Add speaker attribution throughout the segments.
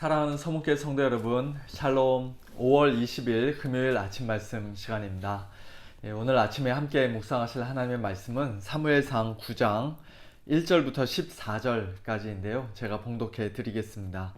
Speaker 1: 사랑하는 서문교회 성도 여러분, 샬롬. 5월 20일 금요일 아침 말씀 시간입니다. 오늘 아침에 함께 묵상하실 하나님의 말씀은 사무엘상 9장 1절부터 14절까지인데요. 제가 봉독해 드리겠습니다.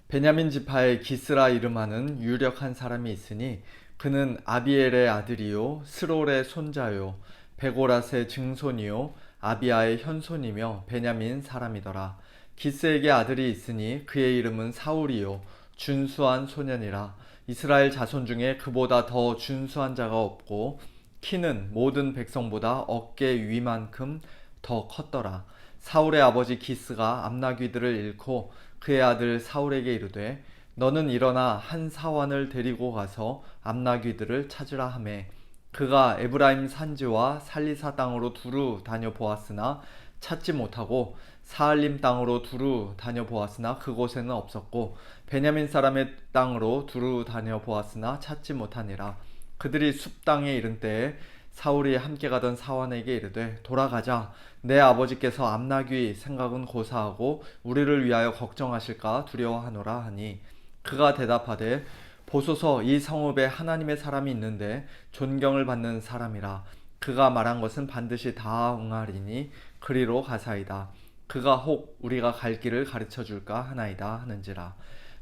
Speaker 1: 베냐민 지파의 기스라 이름하는 유력한 사람이 있으니 그는 아비엘의 아들이요 스롤의 손자요 베고랏의 증손이요 아비아의 현손이며 베냐민 사람이더라. 기스에게 아들이 있으니 그의 이름은 사울이요 준수한 소년이라. 이스라엘 자손 중에 그보다 더 준수한 자가 없고 키는 모든 백성보다 어깨 위만큼 더 컸더라. 사울의 아버지 기스가 암나귀들을 잃고 그의 아들 사울에게 이르되 너는 일어나 한 사환을 데리고 가서 암나귀들을 찾으라 하매 그가 에브라임 산지와 살리사 땅으로 두루 다녀보았으나 찾지 못하고 사알림 땅으로 두루 다녀보았으나 그곳에는 없었고 베냐민 사람의 땅으로 두루 다녀보았으나 찾지 못하니라. 그들이 숲 땅에 이른 때에 사울이 함께 가던 사환에게 이르되 돌아가자. 내 아버지께서 암나귀 생각은 고사하고 우리를 위하여 걱정하실까 두려워하노라 하니 그가 대답하되 보소서 이 성읍에 하나님의 사람이 있는데 존경을 받는 사람이라. 그가 말한 것은 반드시 다 응하리니 그리로 가사이다. 그가 혹 우리가 갈 길을 가르쳐 줄까 하나이다 하는지라.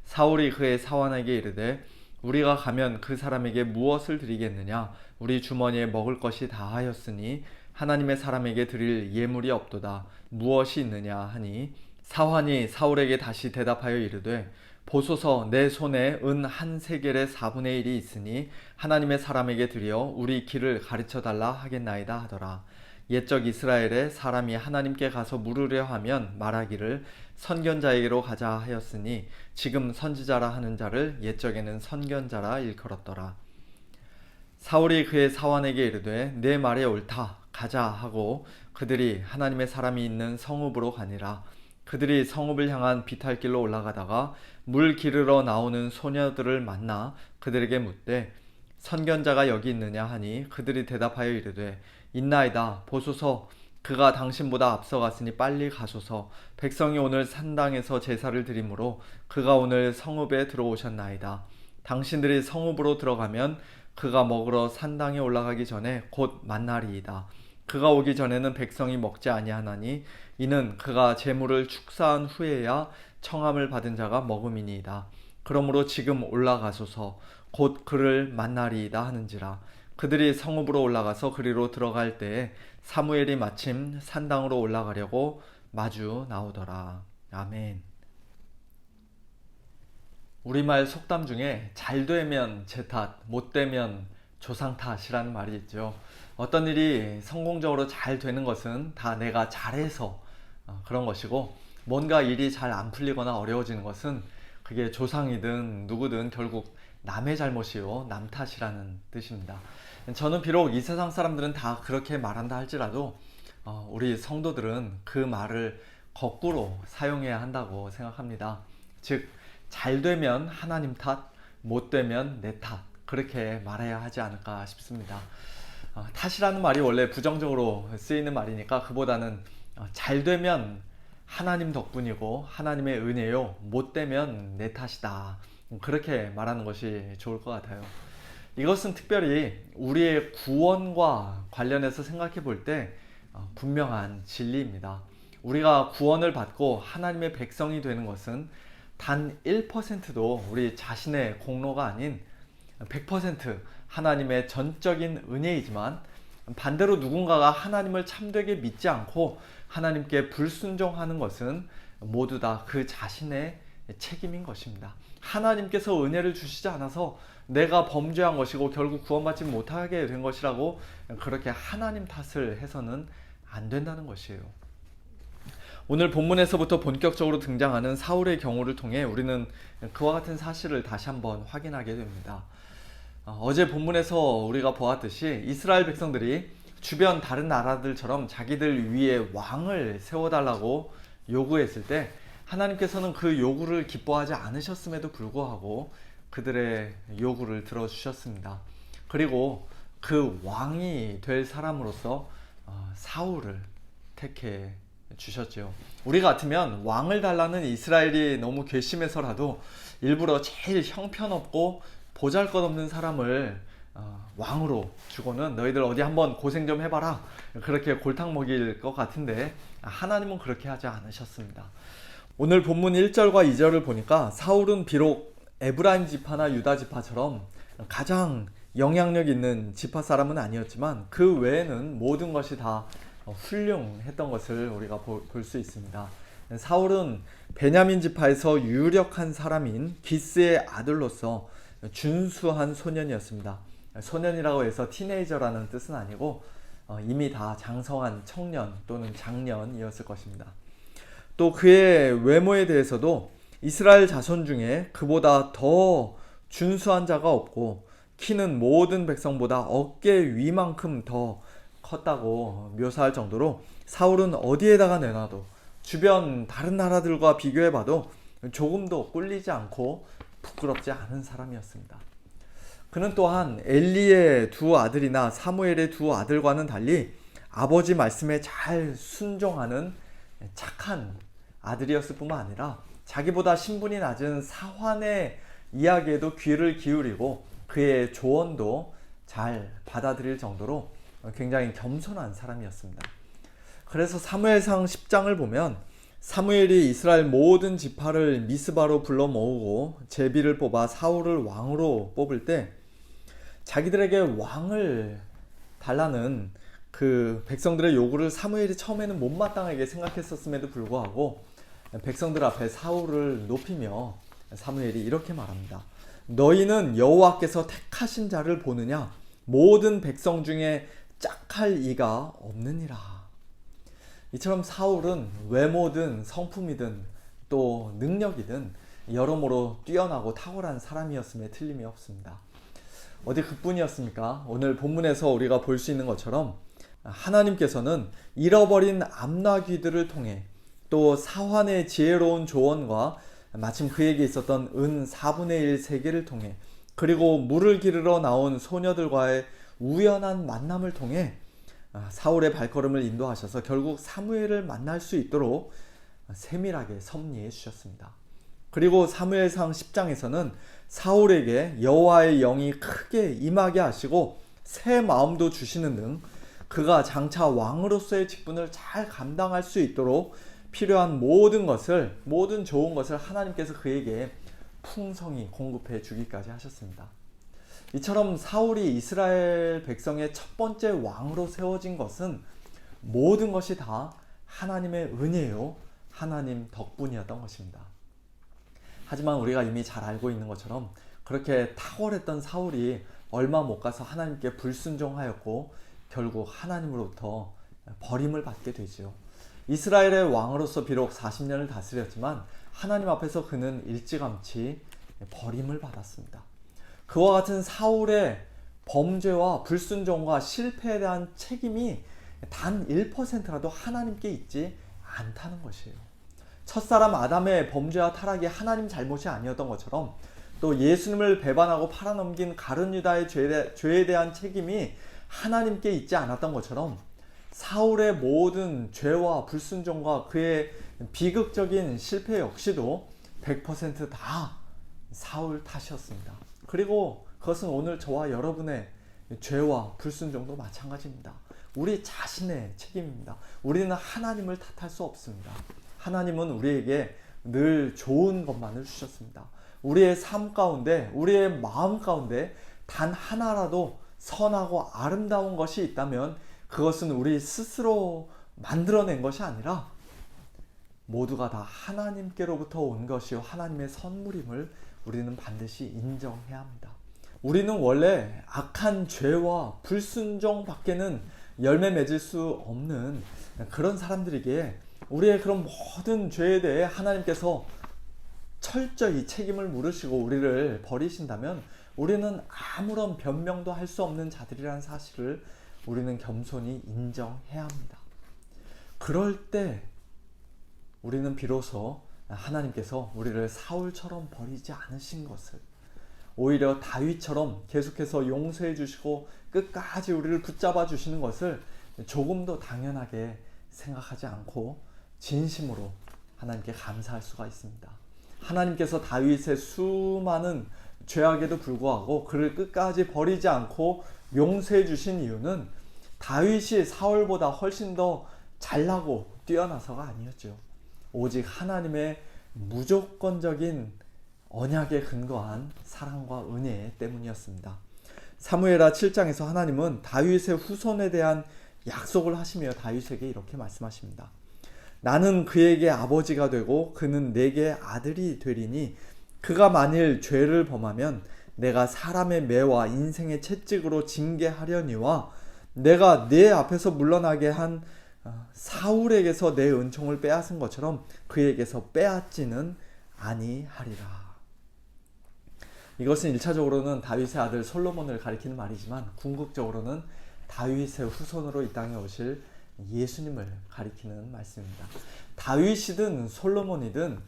Speaker 1: 사울이 그의 사환에게 이르되 우리가 가면 그 사람에게 무엇을 드리겠느냐? 우리 주머니에 먹을 것이 다하였으니 하나님의 사람에게 드릴 예물이 없도다. 무엇이 있느냐 하니 사환이 사울에게 다시 대답하여 이르되 보소서 내 손에 은 한 세겔의 4분의 1이 있으니 하나님의 사람에게 드려 우리 길을 가르쳐 달라 하겠나이다 하더라. 옛적 이스라엘에 사람이 하나님께 가서 물으려 하면 말하기를 선견자에게로 가자 하였으니 지금 선지자라 하는 자를 옛적에는 선견자라 일컬었더라. 사울이 그의 사환에게 이르되 내 말이 옳다 가자 하고 그들이 하나님의 사람이 있는 성읍으로 가니라. 그들이 성읍을 향한 비탈길로 올라가다가 물 기르러 나오는 소녀들을 만나 그들에게 묻되 선견자가 여기 있느냐 하니 그들이 대답하여 이르되 있나이다. 보소서 그가 당신보다 앞서갔으니 빨리 가소서. 백성이 오늘 산당에서 제사를 드리므로 그가 오늘 성읍에 들어오셨나이다. 당신들이 성읍으로 들어가면 그가 먹으러 산당에 올라가기 전에 곧 만나리이다. 그가 오기 전에는 백성이 먹지 아니하나니 이는 그가 제물을 축사한 후에야 청함을 받은 자가 먹음이니이다. 그러므로 지금 올라가소서. 곧 그를 만나리이다 하는지라. 그들이 성읍으로 올라가서 그리로 들어갈 때에 사무엘이 마침 산당으로 올라가려고 마주 나오더라. 아멘. 우리말 속담 중에 잘 되면 제 탓, 못 되면 조상 탓이라는 말이 있죠. 어떤 일이 성공적으로 잘 되는 것은 다 내가 잘해서 그런 것이고 뭔가 일이 잘 안 풀리거나 어려워지는 것은 그게 조상이든 누구든 결국 남의 잘못이요 남 탓이라는 뜻입니다. 저는 비록 이 세상 사람들은 다 그렇게 말한다 할지라도 우리 성도들은 그 말을 거꾸로 사용해야 한다고 생각합니다. 즉 잘 되면 하나님 탓, 못 되면 내 탓, 그렇게 말해야 하지 않을까 싶습니다. 탓이라는 말이 원래 부정적으로 쓰이는 말이니까 그보다는 잘 되면 하나님 덕분이고 하나님의 은혜요, 못 되면 내 탓이다, 그렇게 말하는 것이 좋을 것 같아요. 이것은 특별히 우리의 구원과 관련해서 생각해 볼 때 분명한 진리입니다. 우리가 구원을 받고 하나님의 백성이 되는 것은 단 1%도 우리 자신의 공로가 아닌 100% 하나님의 전적인 은혜이지만 반대로 누군가가 하나님을 참되게 믿지 않고 하나님께 불순종하는 것은 모두 다 그 자신의 책임인 것입니다. 하나님께서 은혜를 주시지 않아서 내가 범죄한 것이고 결국 구원받지 못하게 된 것이라고 그렇게 하나님 탓을 해서는 안 된다는 것이에요. 오늘 본문에서부터 본격적으로 등장하는 사울의 경우를 통해 우리는 그와 같은 사실을 다시 한번 확인하게 됩니다. 어제 본문에서 우리가 보았듯이 이스라엘 백성들이 주변 다른 나라들처럼 자기들 위에 왕을 세워달라고 요구했을 때 하나님께서는 그 요구를 기뻐하지 않으셨음에도 불구하고 그들의 요구를 들어주셨습니다. 그리고 그 왕이 될 사람으로서 사울을 택해 주셨죠. 우리 같으면 왕을 달라는 이스라엘이 너무 괘씸해서라도 일부러 제일 형편없고 보잘것없는 사람을 왕으로 주고는 너희들 어디 한번 고생 좀 해봐라, 그렇게 골탕 먹일 것 같은데 하나님은 그렇게 하지 않으셨습니다. 오늘 본문 1절과 2절을 보니까 사울은 비록 에브라임 지파나 유다 지파처럼 가장 영향력 있는 지파 사람은 아니었지만 그 외에는 모든 것이 다 훌륭했던 것을 우리가 볼 수 있습니다. 사울은 베냐민 지파에서 유력한 사람인 기스의 아들로서 준수한 소년이었습니다. 소년이라고 해서 티네이저라는 뜻은 아니고 이미 다 장성한 청년 또는 장년이었을 것입니다. 또 그의 외모에 대해서도 이스라엘 자손 중에 그보다 더 준수한 자가 없고 키는 모든 백성보다 어깨 위만큼 더 컸다고 묘사할 정도로 사울은 어디에다가 내놔도 주변 다른 나라들과 비교해봐도 조금도 꿀리지 않고 부끄럽지 않은 사람이었습니다. 그는 또한 엘리의 두 아들이나 사무엘의 두 아들과는 달리 아버지 말씀에 잘 순종하는 착한 아들이었을 뿐만 아니라 자기보다 신분이 낮은 사환의 이야기에도 귀를 기울이고 그의 조언도 잘 받아들일 정도로 굉장히 겸손한 사람이었습니다. 그래서 사무엘상 10장을 보면 사무엘이 이스라엘 모든 지파를 미스바로 불러 모으고 제비를 뽑아 사울을 왕으로 뽑을 때 자기들에게 왕을 달라는 그 백성들의 요구를 사무엘이 처음에는 못마땅하게 생각했었음에도 불구하고 백성들 앞에 사울을 높이며 사무엘이 이렇게 말합니다. 너희는 여호와께서 택하신 자를 보느냐? 모든 백성 중에 짝할 이가 없느니라. 이처럼 사울은 외모든 성품이든 또 능력이든 여러모로 뛰어나고 탁월한 사람이었음에 틀림이 없습니다. 어디 그뿐이었습니까? 오늘 본문에서 우리가 볼 수 있는 것처럼 하나님께서는 잃어버린 암나귀들을 통해 또 사환의 지혜로운 조언과 마침 그에게 있었던 은 4분의 1 세계를 통해 그리고 물을 기르러 나온 소녀들과의 우연한 만남을 통해 사울의 발걸음을 인도하셔서 결국 사무엘을 만날 수 있도록 세밀하게 섭리해 주셨습니다. 그리고 사무엘상 10장에서는 사울에게 여호와의 영이 크게 임하게 하시고 새 마음도 주시는 등 그가 장차 왕으로서의 직분을 잘 감당할 수 있도록 필요한 모든 좋은 것을 하나님께서 그에게 풍성히 공급해 주기까지 하셨습니다. 이처럼 사울이 이스라엘 백성의 첫 번째 왕으로 세워진 것은 모든 것이 다 하나님의 은혜요, 하나님 덕분이었던 것입니다. 하지만 우리가 이미 잘 알고 있는 것처럼 그렇게 탁월했던 사울이 얼마 못 가서 하나님께 불순종하였고 결국 하나님으로부터 버림을 받게 되지요. 이스라엘의 왕으로서 비록 40년을 다스렸지만 하나님 앞에서 그는 일찌감치 버림을 받았습니다. 그와 같은 사울의 범죄와 불순종과 실패에 대한 책임이 단 1%라도 하나님께 있지 않다는 것이에요. 첫사람 아담의 범죄와 타락이 하나님 잘못이 아니었던 것처럼 또 예수님을 배반하고 팔아넘긴 가룟 유다의 죄에 대한 책임이 하나님께 있지 않았던 것처럼 사울의 모든 죄와 불순종과 그의 비극적인 실패 역시도 100%다 사울 탓이었습니다. 그리고 그것은 오늘 저와 여러분의 죄와 불순종도 마찬가지입니다. 우리 자신의 책임입니다. 우리는 하나님을 탓할 수 없습니다. 하나님은 우리에게 늘 좋은 것만을 주셨습니다. 우리의 삶 가운데, 우리의 마음 가운데 단 하나라도 선하고 아름다운 것이 있다면 그것은 우리 스스로 만들어낸 것이 아니라 모두가 다 하나님께로부터 온 것이요 하나님의 선물임을 우리는 반드시 인정해야 합니다. 우리는 원래 악한 죄와 불순종 밖에는 열매 맺을 수 없는 그런 사람들이기에 우리의 그런 모든 죄에 대해 하나님께서 철저히 책임을 물으시고 우리를 버리신다면 우리는 아무런 변명도 할 수 없는 자들이라는 사실을 우리는 겸손히 인정해야 합니다. 그럴 때 우리는 비로소 하나님께서 우리를 사울처럼 버리지 않으신 것을, 오히려 다윗처럼 계속해서 용서해 주시고 끝까지 우리를 붙잡아 주시는 것을 조금도 당연하게 생각하지 않고 진심으로 하나님께 감사할 수가 있습니다. 하나님께서 다윗의 수많은 죄악에도 불구하고 그를 끝까지 버리지 않고 용서해 주신 이유는 다윗이 사울보다 훨씬 더 잘나고 뛰어나서가 아니었죠. 오직 하나님의 무조건적인 언약에 근거한 사랑과 은혜 때문이었습니다. 사무엘하 7장에서 하나님은 다윗의 후손에 대한 약속을 하시며 다윗에게 이렇게 말씀하십니다. 나는 그에게 아버지가 되고 그는 내게 아들이 되리니 그가 만일 죄를 범하면 내가 사람의 매와 인생의 채찍으로 징계하려니와 내가 내 앞에서 물러나게 한 사울에게서 내 은총을 빼앗은 것처럼 그에게서 빼앗지는 아니하리라. 이것은 1차적으로는 다윗의 아들 솔로몬을 가리키는 말이지만 궁극적으로는 다윗의 후손으로 이 땅에 오실 예수님을 가리키는 말씀입니다. 다윗이든 솔로몬이든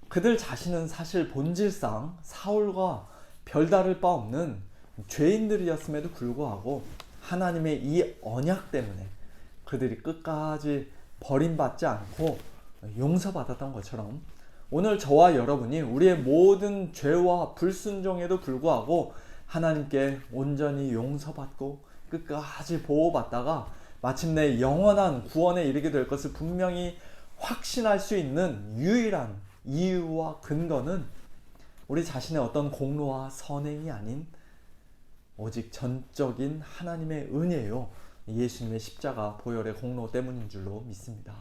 Speaker 1: 그들 자신은 사실 본질상 사울과 별다를 바 없는 죄인들이었음에도 불구하고 하나님의 이 언약 때문에 그들이 끝까지 버림받지 않고 용서받았던 것처럼 오늘 저와 여러분이 우리의 모든 죄와 불순종에도 불구하고 하나님께 온전히 용서받고 끝까지 보호받다가 마침내 영원한 구원에 이르게 될 것을 분명히 확신할 수 있는 유일한 이유와 근거는 우리 자신의 어떤 공로와 선행이 아닌 오직 전적인 하나님의 은혜요, 예수님의 십자가 보혈의 공로 때문인 줄로 믿습니다.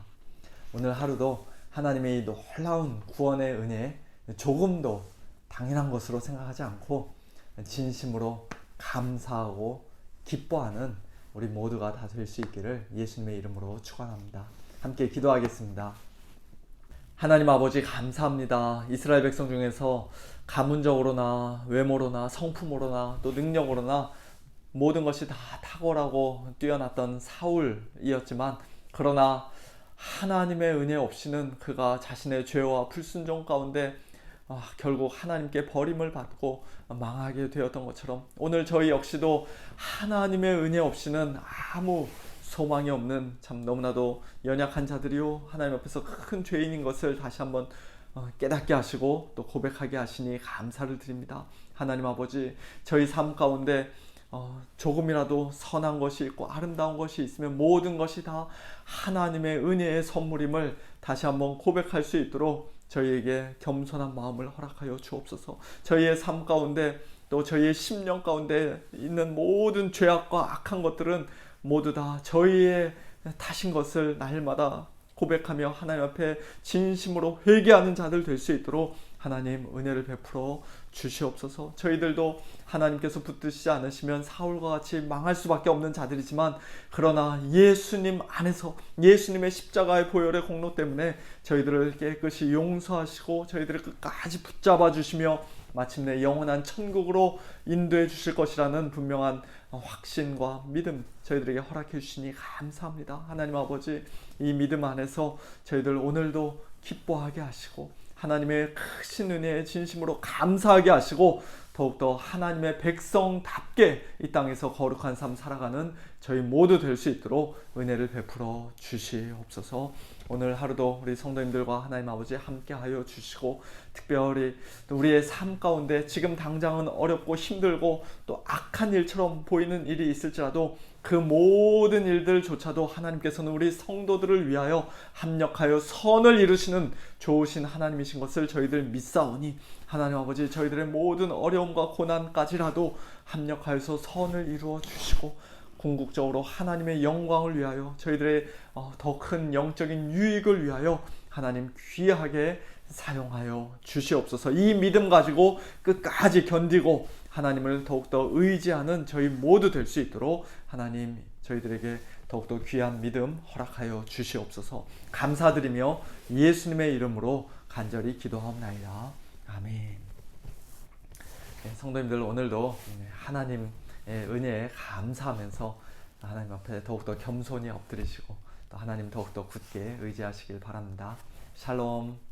Speaker 1: 오늘 하루도 하나님의 이 놀라운 구원의 은혜 조금도 당연한 것으로 생각하지 않고 진심으로 감사하고 기뻐하는 우리 모두가 다 될 수 있기를 예수님의 이름으로 축원합니다. 함께 기도하겠습니다. 하나님 아버지 감사합니다. 이스라엘 백성 중에서 가문적으로나 외모로나 성품으로나 또 능력으로나 모든 것이 다 탁월하고 뛰어났던 사울이었지만 그러나 하나님의 은혜 없이는 그가 자신의 죄와 불순종 가운데 결국 하나님께 버림을 받고 망하게 되었던 것처럼 오늘 저희 역시도 하나님의 은혜 없이는 아무 소망이 없는 참 너무나도 연약한 자들이요 하나님 앞에서 큰 죄인인 것을 다시 한번 깨닫게 하시고 또 고백하게 하시니 감사를 드립니다. 하나님 아버지, 저희 삶 가운데 조금이라도 선한 것이 있고 아름다운 것이 있으면 모든 것이 다 하나님의 은혜의 선물임을 다시 한번 고백할 수 있도록 저희에게 겸손한 마음을 허락하여 주옵소서. 저희의 삶 가운데 또 저희의 심령 가운데 있는 모든 죄악과 악한 것들은 모두 다 저희의 탓인 것을 날마다 고백하며 하나님 앞에 진심으로 회개하는 자들 될 수 있도록 하나님 은혜를 베풀어 주시옵소서. 저희들도 하나님께서 붙드시지 않으시면 사울과 같이 망할 수밖에 없는 자들이지만 그러나 예수님 안에서 예수님의 십자가의 보혈의 공로 때문에 저희들을 깨끗이 용서하시고 저희들을 끝까지 붙잡아 주시며 마침내 영원한 천국으로 인도해 주실 것이라는 분명한 확신과 믿음 저희들에게 허락해 주시니 감사합니다. 하나님 아버지, 이 믿음 안에서 저희들 오늘도 기뻐하게 하시고 하나님의 크신 은혜에 진심으로 감사하게 하시고 더욱더 하나님의 백성답게 이 땅에서 거룩한 삶 살아가는 저희 모두 될 수 있도록 은혜를 베풀어 주시옵소서. 오늘 하루도 우리 성도님들과 하나님 아버지 함께하여 주시고 특별히 또 우리의 삶 가운데 지금 당장은 어렵고 힘들고 또 악한 일처럼 보이는 일이 있을지라도 그 모든 일들조차도 하나님께서는 우리 성도들을 위하여 합력하여 선을 이루시는 좋으신 하나님이신 것을 저희들 믿사오니 하나님 아버지, 저희들의 모든 어려움과 고난까지라도 합력하여서 선을 이루어 주시고 궁극적으로 하나님의 영광을 위하여 저희들의 더 큰 영적인 유익을 위하여 하나님 귀하게 사용하여 주시옵소서. 이 믿음 가지고 끝까지 견디고 하나님을 더욱더 의지하는 저희 모두 될 수 있도록 하나님 저희들에게 더욱더 귀한 믿음 허락하여 주시옵소서. 감사드리며 예수님의 이름으로 간절히 기도하옵나이다. 아멘. 성도님들, 오늘도 하나님의 은혜에 감사하면서 하나님 앞에 더욱더 겸손히 엎드리시고 또 하나님 더욱더 굳게 의지하시길 바랍니다. 샬롬.